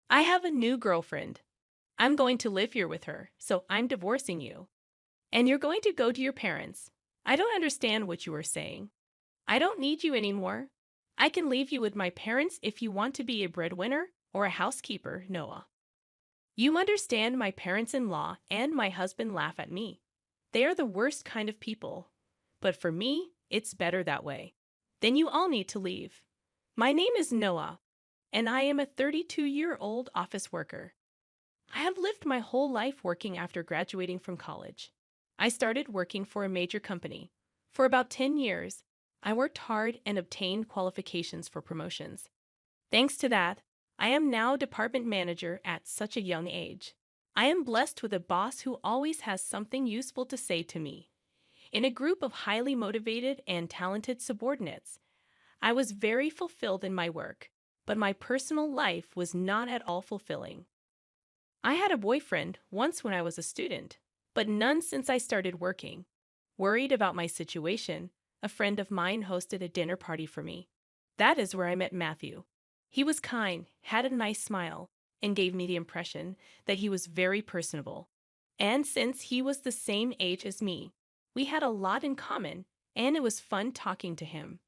I have a new girlfriend. I'm going to live here with her, so I'm divorcing you. And you're going to go to your parents. I don't understand what you are saying. I don't need you anymore. I can leave you with my parents if you want to be a breadwinner or a housekeeper, Noah. You understand my parents-in-law and my husband laugh at me. They are the worst kind of people. But for me, it's better that way. Then you all need to leave. My name is Noah, and I am a 32-year-old office worker. I have lived my whole life working after graduating from college. I started working for a major company. For about 10 years, I worked hard and obtained qualifications for promotions. Thanks to that, I am now department manager at such a young age. I am blessed with a boss who always has something useful to say to me. In a group of highly motivated and talented subordinates, I was very fulfilled in my work, but my personal life was not at all fulfilling. I had a boyfriend once when I was a student, but none since I started working. Worried about my situation, a friend of mine hosted a dinner party for me. That is where I met Matthew. He was kind, had a nice smile, and gave me the impression that he was very personable. And since he was the same age as me, we had a lot in common, and it was fun talking to him.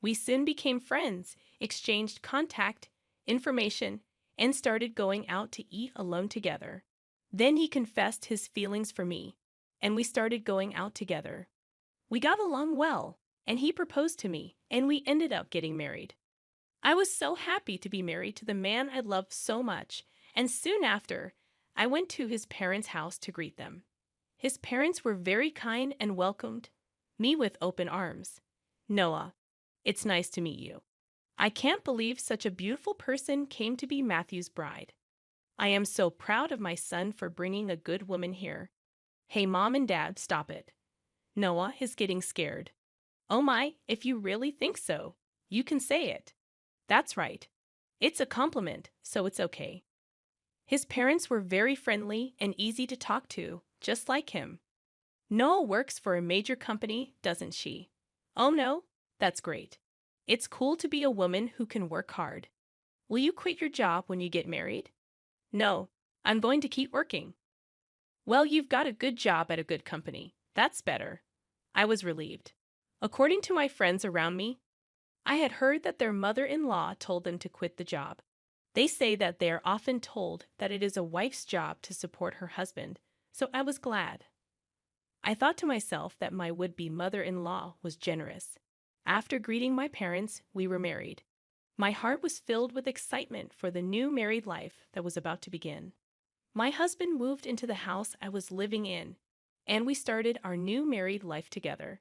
We soon became friends, exchanged contact, information, and started going out to eat alone together. Then he confessed his feelings for me, and we started going out together. We got along well, and he proposed to me, and we ended up getting married. I was so happy to be married to the man I loved so much, and soon after, I went to his parents' house to greet them. His parents were very kind and welcomed me with open arms. Noah, it's nice to meet you. I can't believe such a beautiful person came to be Matthew's bride. I am so proud of my son for bringing a good woman here. Hey, Mom and Dad, stop it. Noah is getting scared. Oh my, if you really think so, you can say it. That's right. It's a compliment, so it's okay. His parents were very friendly and easy to talk to, just like him. Noah works for a major company, doesn't she? Oh no, that's great. It's cool to be a woman who can work hard. Will you quit your job when you get married? No, I'm going to keep working. Well, you've got a good job at a good company. That's better. I was relieved. According to my friends around me, I had heard that their mother-in-law told them to quit the job. They say that they are often told that it is a wife's job to support her husband, so I was glad. I thought to myself that my would-be mother-in-law was generous. After greeting my parents, we were married. My heart was filled with excitement for the new married life that was about to begin. My husband moved into the house I was living in, and we started our new married life together.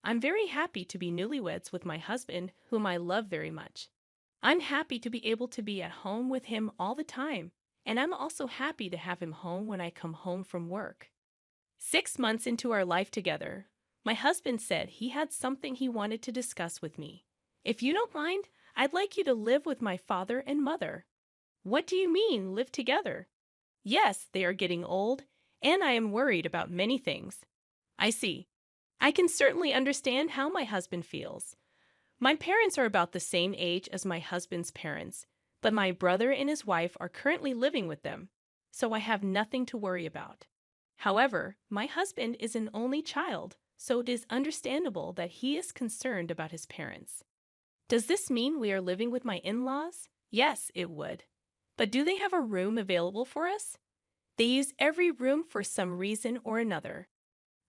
I'm very happy to be newlyweds with my husband, whom I love very much. I'm happy to be able to be at home with him all the time, and I'm also happy to have him home when I come home from work. 6 months into our life together, my husband said he had something he wanted to discuss with me. If you don't mind, I'd like you to live with my father and mother. What do you mean, live together? Yes, they are getting old, and I am worried about many things. I see. I can certainly understand how my husband feels. My parents are about the same age as my husband's parents, but my brother and his wife are currently living with them, so I have nothing to worry about. However, my husband is an only child, so it is understandable that he is concerned about his parents. Does this mean we are living with my in-laws? Yes, it would. But do they have a room available for us? They use every room for some reason or another.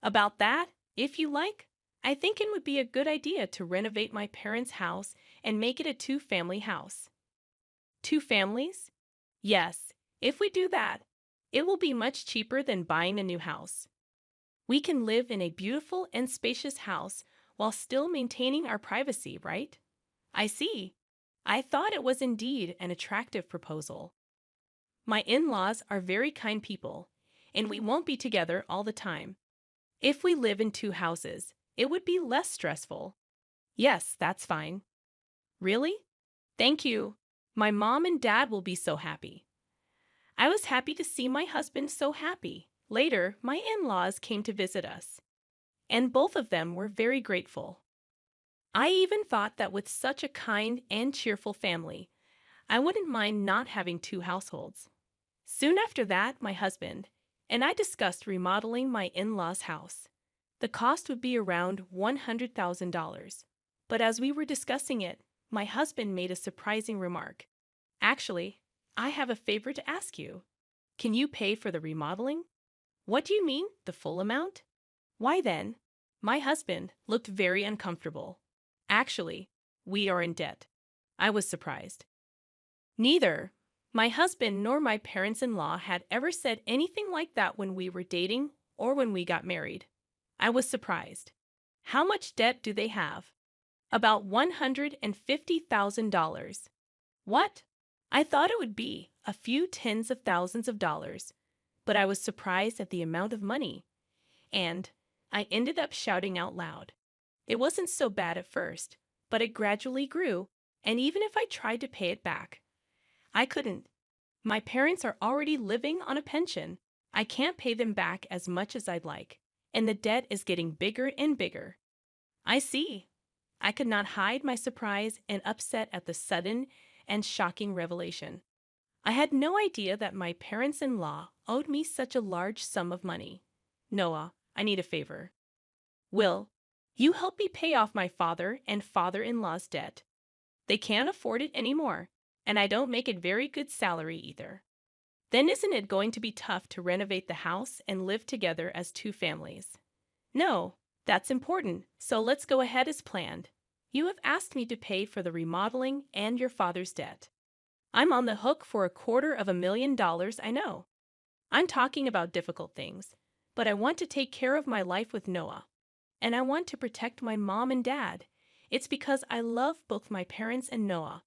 About that, if you like, I think it would be a good idea to renovate my parents' house and make it a two-family house. Two families? Yes, if we do that, it will be much cheaper than buying a new house. We can live in a beautiful and spacious house while still maintaining our privacy, right? I see. I thought it was indeed an attractive proposal. My in-laws are very kind people, and we won't be together all the time. If we live in two houses, it would be less stressful. Yes, that's fine. Really? Thank you. My mom and dad will be so happy. I was happy to see my husband so happy. Later, my in-laws came to visit us, and both of them were very grateful. I even thought that with such a kind and cheerful family, I wouldn't mind not having two households. Soon after that, my husband and I discussed remodeling my in-laws' house. The cost would be around $100,000. But as we were discussing it, my husband made a surprising remark. Actually, I have a favor to ask you. Can you pay for the remodeling? What do you mean, the full amount? Why then? My husband looked very uncomfortable. Actually, we are in debt. I was surprised. Neither my husband nor my parents-in-law had ever said anything like that when we were dating or when we got married. I was surprised. How much debt do they have? About $150,000. What? I thought it would be a few tens of thousands of dollars, but I was surprised at the amount of money, and I ended up shouting out loud. It wasn't so bad at first, but it gradually grew, and even if I tried to pay it back, I couldn't. My parents are already living on a pension. I can't pay them back as much as I'd like, and the debt is getting bigger and bigger. I see. I could not hide my surprise and upset at the sudden and shocking revelation. I had no idea that my parents-in-law owed me such a large sum of money. Noah, I need a favor. Will you help me pay off my father and father-in-law's debt? They can't afford it anymore, and I don't make a very good salary either. Then isn't it going to be tough to renovate the house and live together as two families? No, that's important, so let's go ahead as planned. You have asked me to pay for the remodeling and your father's debt. I'm on the hook for $250,000, I know. I'm talking about difficult things, but I want to take care of my life with Noah. And I want to protect my mom and dad. It's because I love both my parents and Noah.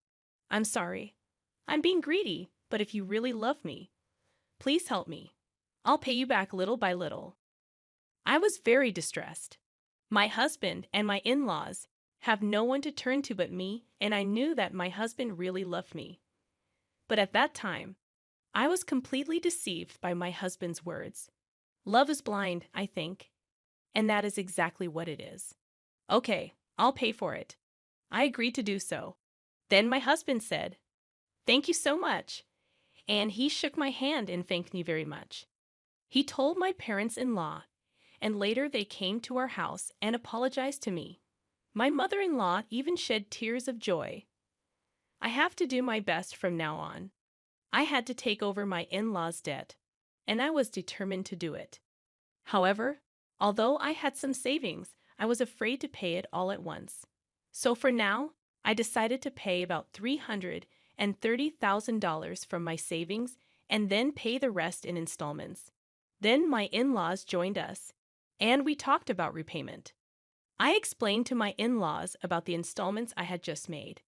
I'm sorry. I'm being greedy, but if you really love me, please help me. I'll pay you back little by little. I was very distressed. My husband and my in-laws have no one to turn to but me, and I knew that my husband really loved me. But at that time, I was completely deceived by my husband's words. Love is blind, I think, and that is exactly what it is. Okay, I'll pay for it. I agreed to do so. Then my husband said, "Thank you so much," and he shook my hand and thanked me very much. He told my parents-in-law, and later they came to our house and apologized to me. My mother-in-law even shed tears of joy. I have to do my best from now on. I had to take over my in-laws' debt, and I was determined to do it. However, although I had some savings, I was afraid to pay it all at once. So for now, I decided to pay about $330,000 from my savings and then pay the rest in installments. Then my in-laws joined us, and we talked about repayment. I explained to my in-laws about the installments I had just made.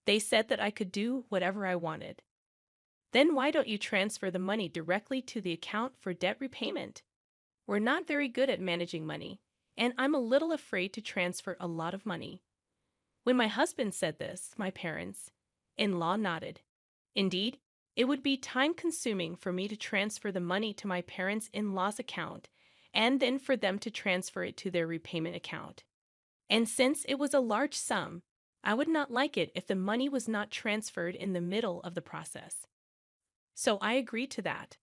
They said that I could do whatever I wanted. Then why don't you transfer the money directly to the account for debt repayment? We're not very good at managing money, and I'm a little afraid to transfer a lot of money. When my husband said this, my parents-in-law nodded. Indeed, it would be time-consuming for me to transfer the money to my parents-in-law's account and then for them to transfer it to their repayment account. And since it was a large sum, I would not like it if the money was not transferred in the middle of the process. So I agreed to that.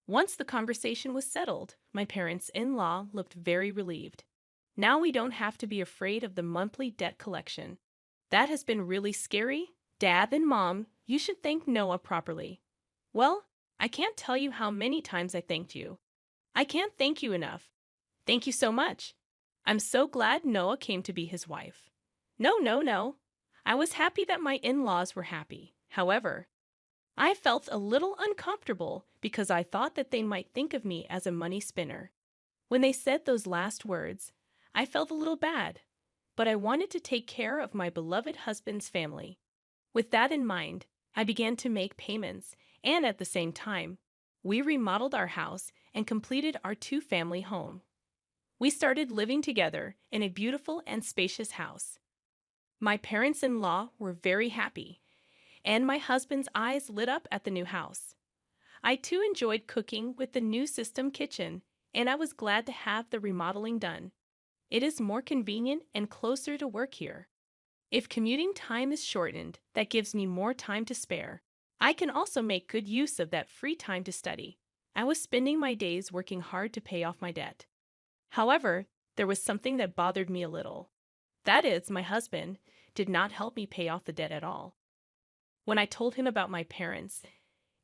Once the conversation was settled, my parents-in-law looked very relieved. Now we don't have to be afraid of the monthly debt collection. That has been really scary. Dad and Mom, you should thank Noah properly. Well, I can't tell you how many times I thanked you. I can't thank you enough. Thank you so much. I'm so glad Noah came to be his wife. No. I was happy that my in-laws were happy. However, I felt a little uncomfortable because I thought that they might think of me as a money spinner. When they said those last words, I felt a little bad, but I wanted to take care of my beloved husband's family. With that in mind, I began to make payments, and at the same time, we remodeled our house and completed our two-family home. We started living together in a beautiful and spacious house. My parents-in-law were very happy, and my husband's eyes lit up at the new house. I too enjoyed cooking with the new system kitchen, and I was glad to have the remodeling done. It is more convenient and closer to work here. If commuting time is shortened, that gives me more time to spare. I can also make good use of that free time to study. I was spending my days working hard to pay off my debt. However, there was something that bothered me a little. That is, my husband did not help me pay off the debt at all. When I told him about my parents'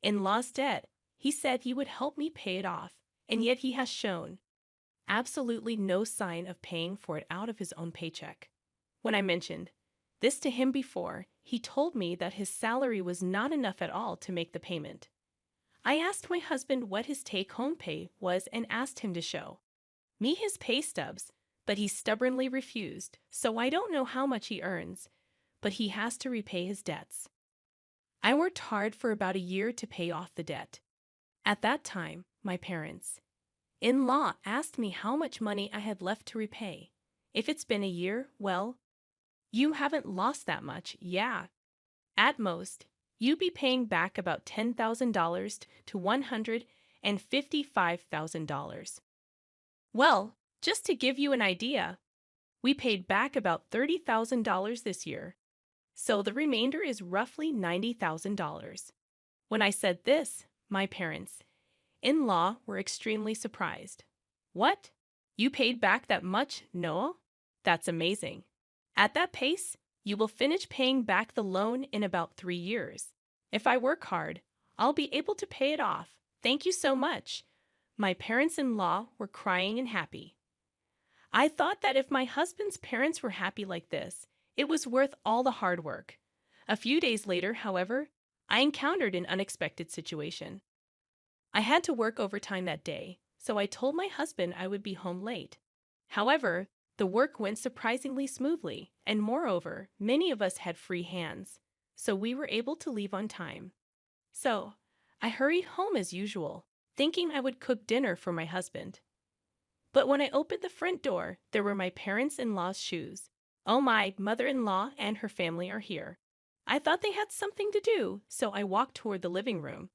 in law's debt, he said he would help me pay it off, and yet he has shown absolutely no sign of paying for it out of his own paycheck. When I mentioned this to him before, he told me that his salary was not enough at all to make the payment. I asked my husband what his take-home pay was and asked him to show me his pay stubs, but he stubbornly refused, so I don't know how much he earns, but he has to repay his debts. I worked hard for about a year to pay off the debt. At that time, my parents in law asked me how much money I had left to repay. If it's been a year, well, you haven't lost that much, yeah. At most, you be paying back about $10,000 to $155,000. Well, just to give you an idea, we paid back about $30,000 this year, so the remainder is roughly $90,000. When I said this, my parents in law were extremely surprised. What? You paid back that much, Noah? That's amazing. At that pace, you will finish paying back the loan in about 3 years. If I work hard, I'll be able to pay it off. Thank you so much. My parents-in-law were crying and happy. I thought that if my husband's parents were happy like this, it was worth all the hard work. A few days later, however, I encountered an unexpected situation. I had to work overtime that day, so I told my husband I would be home late. However, the work went surprisingly smoothly, and moreover, many of us had free hands, so we were able to leave on time. So, I hurried home as usual, thinking I would cook dinner for my husband. But when I opened the front door, there were my parents-in-law's shoes. Oh, my mother-in-law and her family are here. I thought they had something to do, so I walked toward the living room.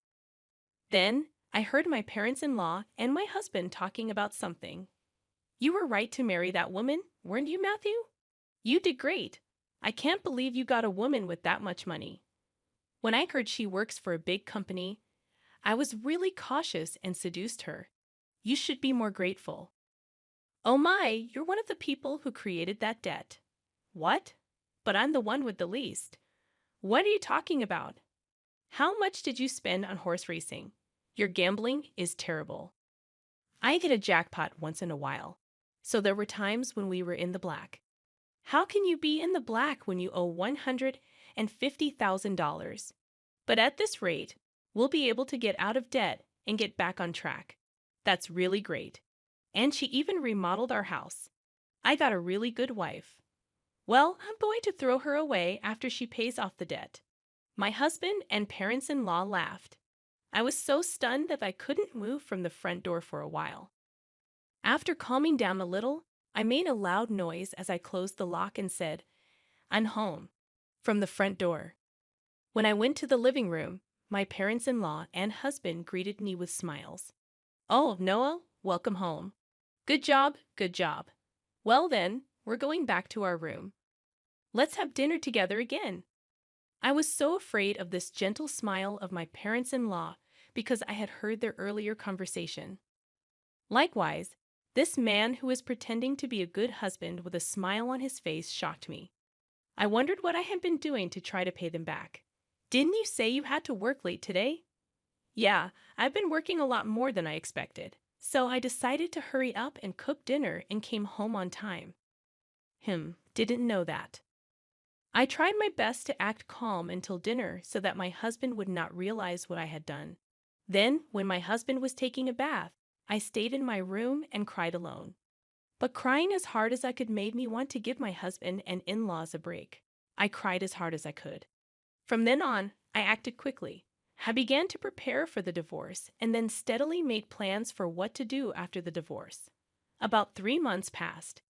Then, I heard my parents-in-law and my husband talking about something. You were right to marry that woman, weren't you, Matthew? You did great. I can't believe you got a woman with that much money. When I heard she works for a big company, I was really cautious and seduced her. You should be more grateful. Oh my, you're one of the people who created that debt. What? But I'm the one with the least. What are you talking about? How much did you spend on horse racing? Your gambling is terrible. I get a jackpot once in a while, so there were times when we were in the black. How can you be in the black when you owe $150,000? But at this rate, we'll be able to get out of debt and get back on track. That's really great. And she even remodeled our house. I got a really good wife. Well, I'm going to throw her away after she pays off the debt. My husband and parents-in-law laughed. I was so stunned that I couldn't move from the front door for a while. After calming down a little, I made a loud noise as I closed the lock and said, "I'm home," from the front door. When I went to the living room, my parents-in-law and husband greeted me with smiles. "Oh, Noah, welcome home. Good job, good job. Well then, we're going back to our room. Let's have dinner together again." I was so afraid of this gentle smile of my parents-in-law because I had heard their earlier conversation. Likewise, this man who was pretending to be a good husband with a smile on his face shocked me. I wondered what I had been doing to try to pay them back. "Didn't you say you had to work late today?" "Yeah, I've been working a lot more than I expected, so I decided to hurry up and cook dinner and came home on time." Didn't know that. I tried my best to act calm until dinner so that my husband would not realize what I had done. Then, when my husband was taking a bath, I stayed in my room and cried alone. But crying as hard as I could made me want to give my husband and in-laws a break. I cried as hard as I could. From then on, I acted quickly. I began to prepare for the divorce and then steadily made plans for what to do after the divorce. About 3 months passed.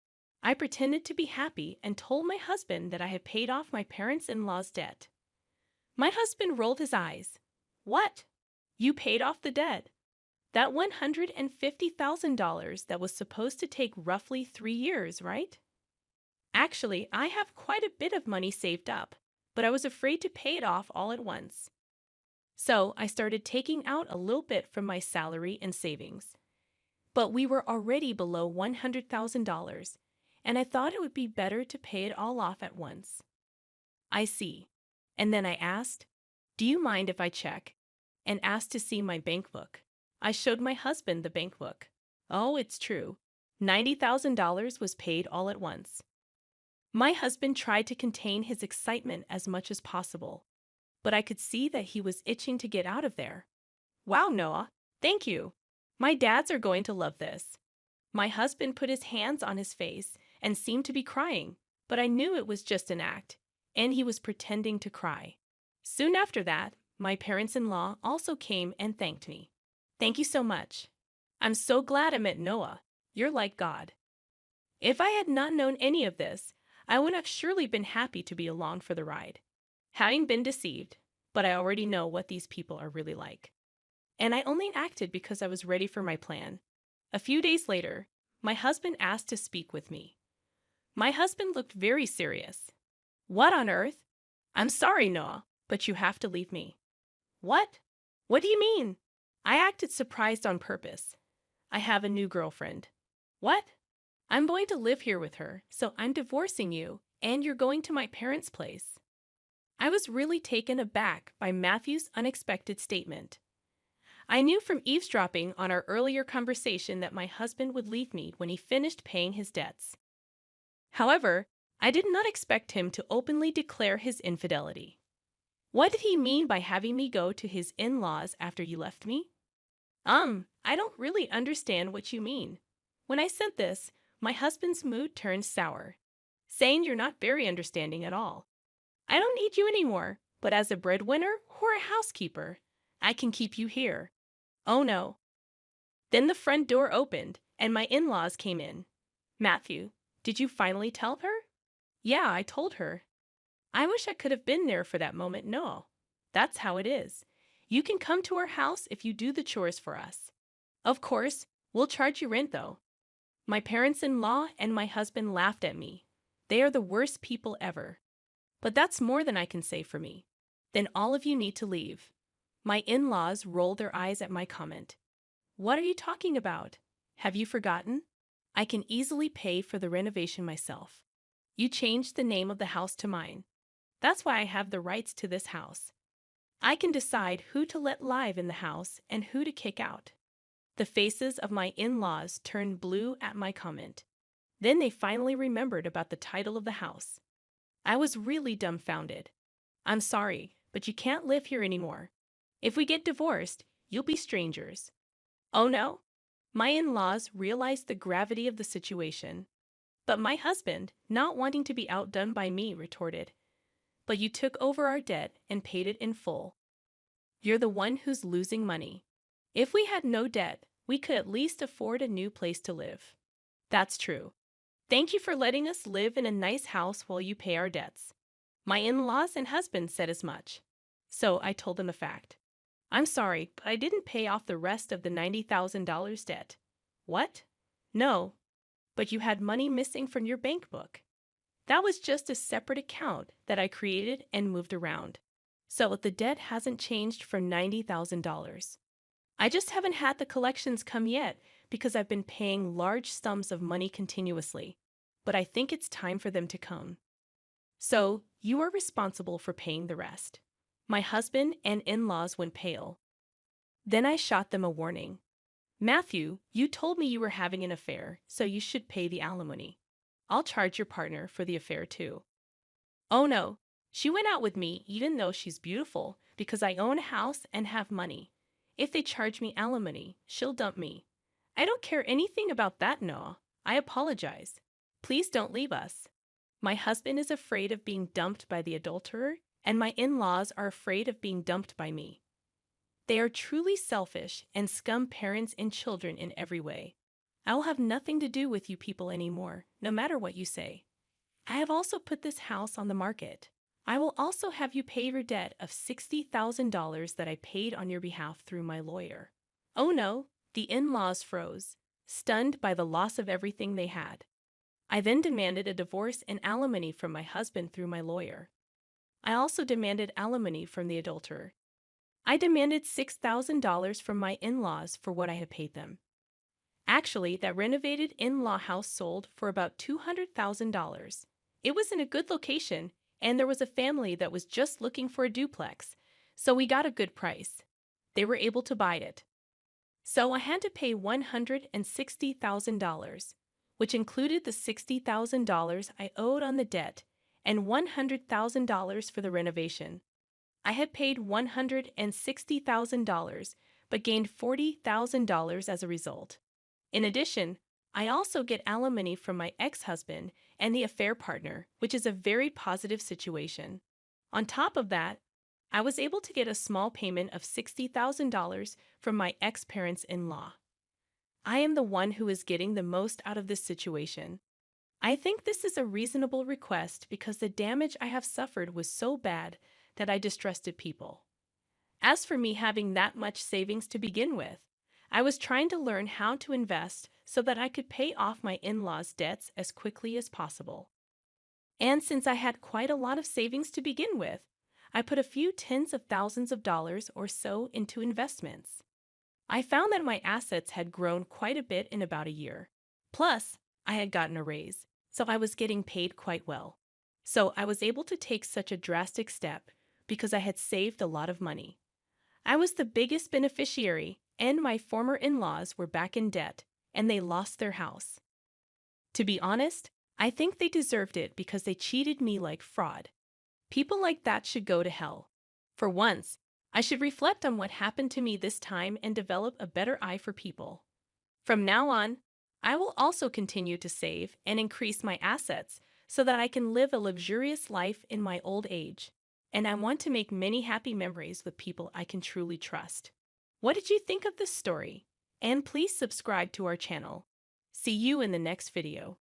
I pretended to be happy and told my husband that I had paid off my parents-in-law's debt. My husband rolled his eyes. "What? You paid off the debt? That $150,000 that was supposed to take roughly 3 years, right?" "Actually, I have quite a bit of money saved up, but I was afraid to pay it off all at once." So I started taking out a little bit from my salary and savings. But we were already below $100,000, and I thought it would be better to pay it all off at once. I see. And then I asked, "Do you mind if I check?" And asked to see my bank book. I showed my husband the bank book. Oh, it's true. $90,000 was paid all at once. My husband tried to contain his excitement as much as possible, but I could see that he was itching to get out of there. Wow, Noah, thank you. My dads are going to love this. My husband put his hands on his face and seemed to be crying, but I knew it was just an act, and he was pretending to cry. Soon after that, my parents-in-law also came and thanked me. Thank you so much. I'm so glad I met Noah. You're like God. If I had not known any of this, I would have surely been happy to be along for the ride. Having been deceived, but I already know what these people are really like. And I only acted because I was ready for my plan. A few days later, my husband asked to speak with me. My husband looked very serious. What on earth? I'm sorry, Noah, but you have to leave me. What? What do you mean? I acted surprised on purpose. I have a new girlfriend. What? I'm going to live here with her, so I'm divorcing you, and you're going to my parents' place. I was really taken aback by Matthew's unexpected statement. I knew from eavesdropping on our earlier conversation that my husband would leave me when he finished paying his debts. However, I did not expect him to openly declare his infidelity. What did he mean by having me go to his in-laws after you left me? I don't really understand what you mean. When I said this, my husband's mood turned sour, saying you're not very understanding at all. I don't need you anymore, but as a breadwinner or a housekeeper, I can keep you here. Oh no. Then the front door opened, and my in-laws came in. Matthew, did you finally tell her? Yeah, I told her. I wish I could have been there for that moment. No. That's how it is. You can come to our house if you do the chores for us. Of course, we'll charge you rent though. My parents-in-law and my husband laughed at me. They are the worst people ever. But that's more than I can say for me. Then all of you need to leave. My in-laws rolled their eyes at my comment. What are you talking about? Have you forgotten? I can easily pay for the renovation myself. You changed the name of the house to mine. That's why I have the rights to this house. I can decide who to let live in the house and who to kick out. The faces of my in-laws turned blue at my comment. Then they finally remembered about the title of the house. I was really dumbfounded. I'm sorry, but you can't live here anymore. If we get divorced, you'll be strangers. Oh no? My in-laws realized the gravity of the situation. But my husband, not wanting to be outdone by me, retorted, "But you took over our debt and paid it in full. You're the one who's losing money. If we had no debt, we could at least afford a new place to live." That's true. Thank you for letting us live in a nice house while you pay our debts. My in-laws and husband said as much. So I told them the fact. I'm sorry, but I didn't pay off the rest of the $90,000 debt. What? No, but you had money missing from your bank book. That was just a separate account that I created and moved around. So the debt hasn't changed for $90,000. I just haven't had the collections come yet because I've been paying large sums of money continuously. But I think it's time for them to come. So you are responsible for paying the rest. My husband and in-laws went pale. Then I shot them a warning. Matthew, you told me you were having an affair, so you should pay the alimony. I'll charge your partner for the affair too. Oh no, she went out with me even though she's beautiful because I own a house and have money. If they charge me alimony, she'll dump me. I don't care anything about that, Noah. I apologize. Please don't leave us. My husband is afraid of being dumped by the adulterer, and my in-laws are afraid of being dumped by me. They are truly selfish and scum parents and children in every way. I will have nothing to do with you people anymore, no matter what you say. I have also put this house on the market. I will also have you pay your debt of $60,000 that I paid on your behalf through my lawyer. Oh no, the in-laws froze, stunned by the loss of everything they had. I then demanded a divorce and alimony from my husband through my lawyer. I also demanded alimony from the adulterer. I demanded $6,000 from my in-laws for what I had paid them. Actually, that renovated in-law house sold for about $200,000. It was in a good location, and there was a family that was just looking for a duplex, so we got a good price. They were able to buy it. So I had to pay $160,000, which included the $60,000 I owed on the debt and $100,000 for the renovation. I had paid $160,000 but gained $40,000 as a result. In addition, I also get alimony from my ex-husband and the affair partner, which is a very positive situation. On top of that, I was able to get a small payment of $60,000 from my ex-parents-in-law. I am the one who is getting the most out of this situation. I think this is a reasonable request because the damage I have suffered was so bad that I distrusted people. As for me having that much savings to begin with, I was trying to learn how to invest so that I could pay off my in-laws' debts as quickly as possible. And since I had quite a lot of savings to begin with, I put a few tens of thousands of dollars or so into investments. I found that my assets had grown quite a bit in about a year. Plus, I had gotten a raise, so I was getting paid quite well. So I was able to take such a drastic step because I had saved a lot of money. I was the biggest beneficiary, and my former in-laws were back in debt, and they lost their house. To be honest, I think they deserved it because they cheated me like fraud. People like that should go to hell. For once, I should reflect on what happened to me this time and develop a better eye for people. From now on, I will also continue to save and increase my assets so that I can live a luxurious life in my old age. And I want to make many happy memories with people I can truly trust. What did you think of this story? And please subscribe to our channel. See you in the next video.